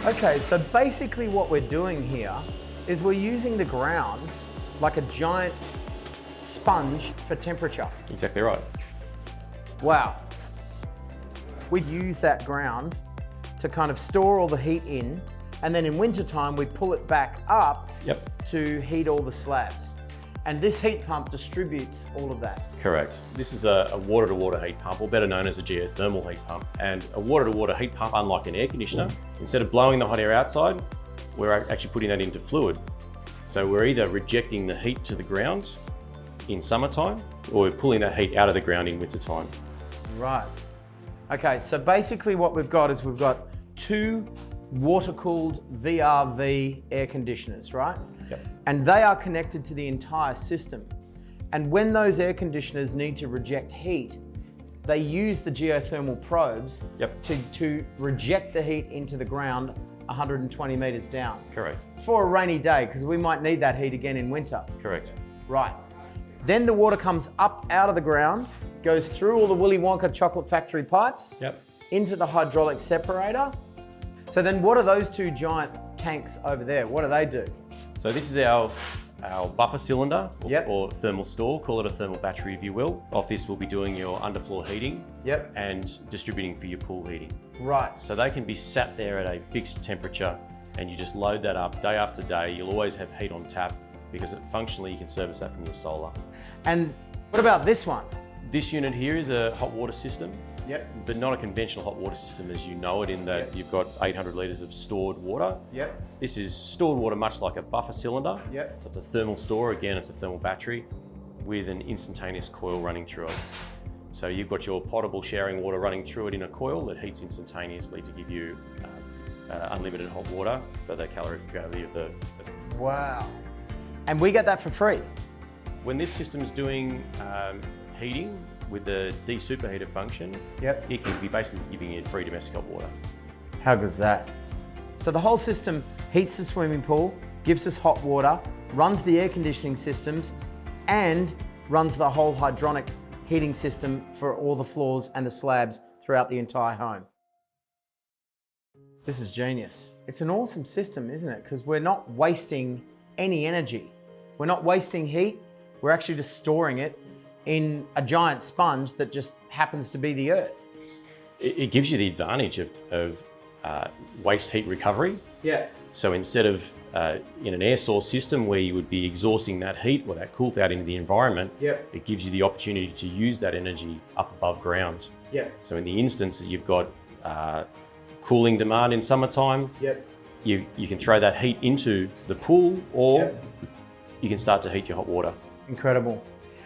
Okay, so basically what we're doing here is we're using the ground like a giant sponge for temperature. Exactly right. Wow. We use that ground to kind of store all the heat in, and then in wintertime we pull it back up to heat all the slabs. And this heat pump distributes all of that. Correct. This is a water-to-water heat pump, or better known as a geothermal heat pump. And a water-to-water heat pump, unlike an air conditioner, instead of blowing the hot air outside, we're actually putting that into fluid. So we're either rejecting the heat to the ground in summertime, or we're pulling that heat out of the ground in wintertime. Right. Okay, so basically what we've got is we've got two water-cooled VRV air conditioners, right? Yep. And they are connected to the entire system. And when those air conditioners need to reject heat, they use the geothermal probes to reject the heat into the ground 120 meters down. Correct. For a rainy day, because we might need that heat again in winter. Correct. Right. Then the water comes up out of the ground, goes through all the Willy Wonka chocolate factory pipes, into the hydraulic separator. So then what are those two giant tanks over there? What do they do? So this is our buffer cylinder, or thermal store, call it a thermal battery if you will. Off this we'll be doing your underfloor heating and distributing for your pool heating. Right. So they can be sat there at a fixed temperature and you just load that up day after day. You'll always have heat on tap because functionally you can service that from your solar. And what about this one? This unit here is a hot water system. But not a conventional hot water system as you know it, in that you've got 800 litres of stored water. This is stored water much like a buffer cylinder. So it's a thermal store, again it's a thermal battery with an instantaneous coil running through it. So you've got your potable showering water running through it in a coil that heats instantaneously to give you unlimited hot water for the calorific value of the system. Wow. And we get that for free? When this system is doing heating, with the de-superheater function, it can be basically giving you free domestic hot water. How good is that? So the whole system heats the swimming pool, gives us hot water, runs the air conditioning systems, and runs the whole hydronic heating system for all the floors and the slabs throughout the entire home. This is genius. It's an awesome system, isn't it? Because we're not wasting any energy. We're not wasting heat, we're actually just storing it in a giant sponge that just happens to be the earth. It gives you the advantage of waste heat recovery. So instead of in an air source system where you would be exhausting that heat or that cool out into the environment, it gives you the opportunity to use that energy up above ground. So in the instance that you've got cooling demand in summertime, you can throw that heat into the pool, or you can start to heat your hot water. Incredible.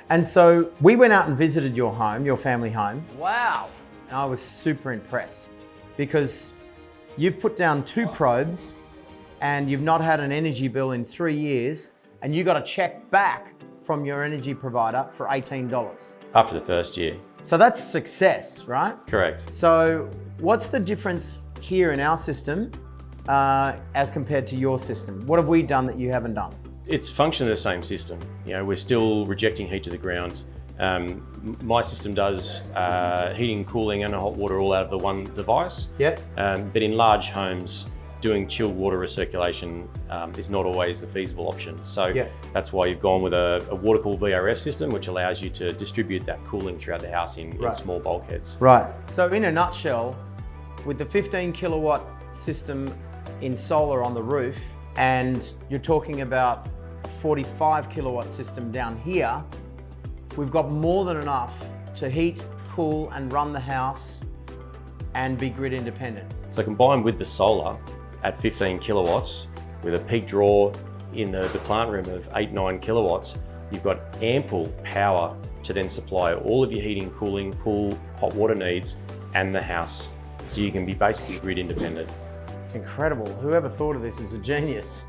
And so we went out and visited your home, your family home. Wow. And I was super impressed because you've put down 2 probes and you've not had an energy bill in 3 years, and you got a check back from your energy provider for $18. After the first year. So that's success, right? Correct. So what's the difference here in our system as compared to your system? What have we done that you haven't done? It's functionally the same system. You know, we're still rejecting heat to the ground. My system does heating, cooling and hot water all out of the one device. But in large homes, doing chilled water recirculation is not always the feasible option. So that's why you've gone with a water-cooled VRF system, which allows you to distribute that cooling throughout the house in small bulkheads. Right. So in a nutshell, with the 15 kilowatt system in solar on the roof, and you're talking about a 45 kilowatt system down here, we've got more than enough to heat, cool and run the house and be grid independent. So combined with the solar at 15 kilowatts with a peak draw in the plant room of 8-9 kilowatts, you've got ample power to then supply all of your heating, cooling, pool, hot water needs and the house. So you can be basically grid independent. It's incredible. Whoever thought of this is a genius.